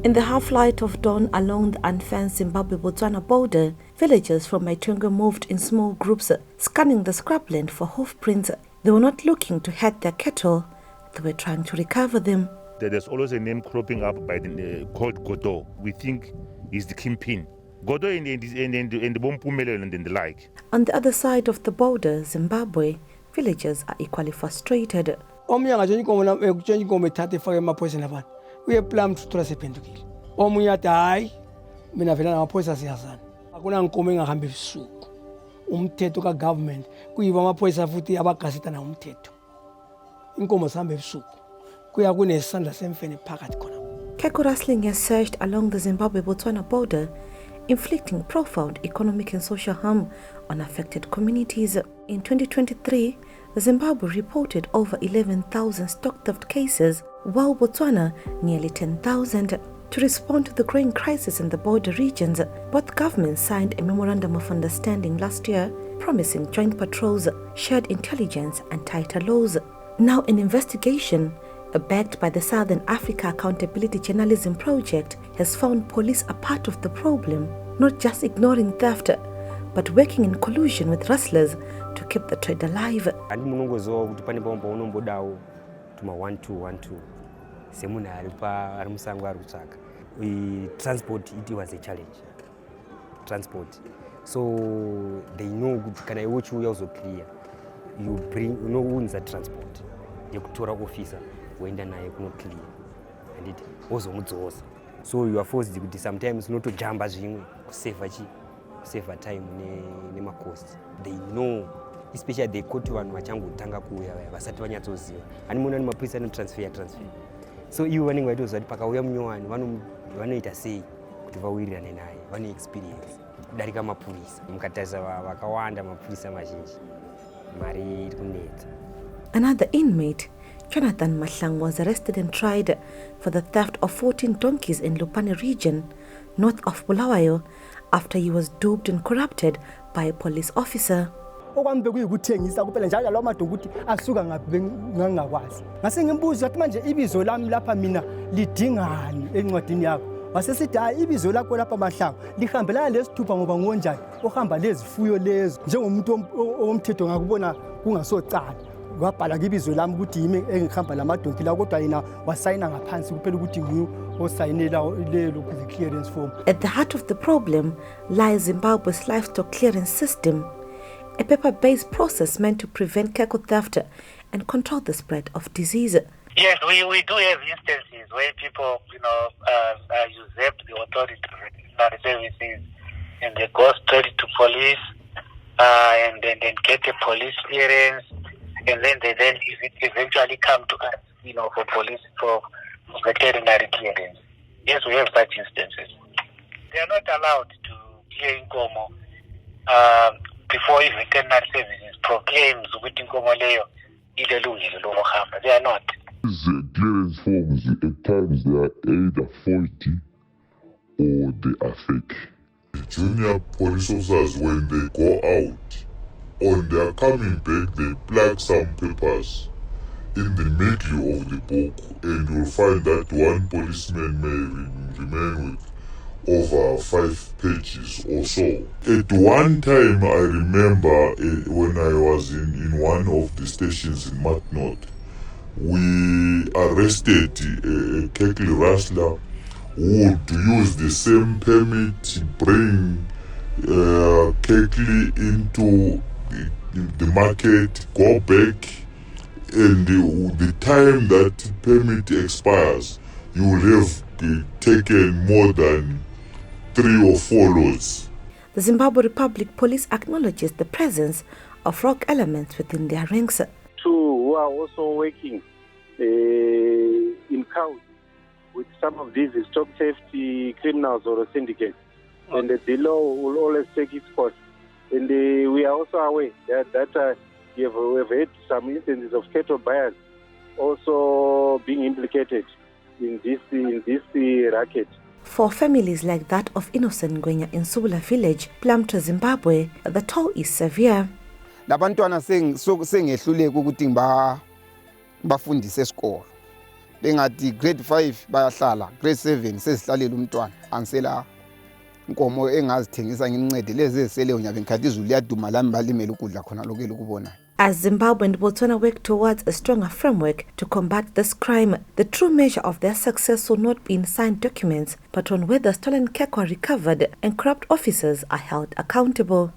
In the half-light of dawn along the unfenced Zimbabwe-Botswana border, villagers from Maitungo moved in small groups, scanning the scrubland for hoof prints. They were not looking to herd their cattle, they were trying to recover them. There's always a name cropping up by called Godo. We think he's the kingpin. Godo and the Bompumelo and the like. On the other side of the border, Zimbabwe, villagers are equally frustrated. We have planned to trust a pentuki. Omuya die, Minavina Poisa Siasan. Akuna coming a hambi soup. Tetuka government, Kuiva Poisa Futi Abakasitana Tetu. Incomo Sambe soup. Kuyagune Sanda Symphony Packet Kona. Keko rustling has surged along the Zimbabwe-Botswana border, inflicting profound economic and social harm on affected communities. In 2023, Zimbabwe reported over 11,000 stock theft cases, while Botswana nearly 10,000. To respond to the growing crisis in the border regions, both governments signed a memorandum of understanding last year, promising joint patrols, shared intelligence and tighter laws. Now an investigation, backed by the Southern Africa Accountability Journalism Project, has found police a part of the problem, not just ignoring theft, but working in collusion with rustlers to keep the trade alive. Transport, it was a challenge. Transport. So they know can I watch you also clear. You bring no one's a transport. You to officer when then I not clear. And it was on. So you are forced to sometimes not to jump as you save a time in cost. They know, especially they go to one machangu tanga kuya basatwanya tozio. And mona ni maprisa na transfer. So you running way to paka uya mnyoani wanu itasi kutiva wiri naye wanu experience darika mapolisi mkataza wakawanda mapolisi mazhinji mari kuneta. Another inmate, Jonathan Mahlang, was arrested and tried for the theft of 14 donkeys in Lupane region, north of Bulawayo, after he was duped and corrupted by a police officer. Okwambe kuyikuthengisa kuphela njalo lawo madongo ukuthi asuka ngangakwazi ngase ngimbuza ukuthi manje ibizo lami lapha mina lidingani encwadini yakho wasesithi hayi ibizo lakho lapha Mahlangu lihambelana lesithupha ngoba ngonjani ohamba lezifuyo lezo njengomuntu omthetho ngakubona kungasocala kwabhala ibizo lami ukuthi yimi engihamba lamadonki la kodwa yena wasayina ngaphansi kuphela ukuthi ngiyo osayinela lelo clearance form. At the heart of the problem lies Zimbabwe's livestock clearance system, a paper-based process meant to prevent cattle theft and control the spread of disease. Yes, we do have instances where people, usurp the authority services and they go straight to police and then get a police clearance and then they eventually come to us, for police, for veterinary clearance. Yes, we have such instances. They are not allowed to clear Nkomo before even veterinary services proclaims ukuthi Nkomo leyo ilelungile lokuhamba. They are not. The clearance forms at times they are either faulty or they are fake. The junior police officers, when they go out, on their coming back they plug some papers in the middle of the book and you'll find that one policeman may remain with over 5 pages or so. At one time I remember when I was in one of the stations in Matnot, we arrested a cattle rustler who would use the same permit to bring cattle into the market, go back, and the time that permit expires, you will have taken more than 3 or 4 loads. The Zimbabwe Republic Police acknowledges the presence of rogue elements within their ranks. Who are also working in counts with some of these stock safety criminals or syndicates. Okay. And the law will always take its course. And we are also aware that we have had some instances of cattle buyers also being implicated in this racket. For families like that of Innocent Ngwenya in Subula village, Plumtra, Zimbabwe, the toll is severe. Labantwana sengehluleka ukuthi bafundise esikolo bengathi grade 5 bayahlala, grade 7 sesihlalele umntwana angisela inkomo engazithengisa ngimncede lezi esele unyaba ngikhathi izulu liyaduma lami balimela ukudla khona lokele ukubona. As Zimbabwe and Botswana work towards a stronger framework to combat this crime, the true measure of their success will not be in signed documents, but on whether stolen cake were recovered and corrupt officers are held accountable.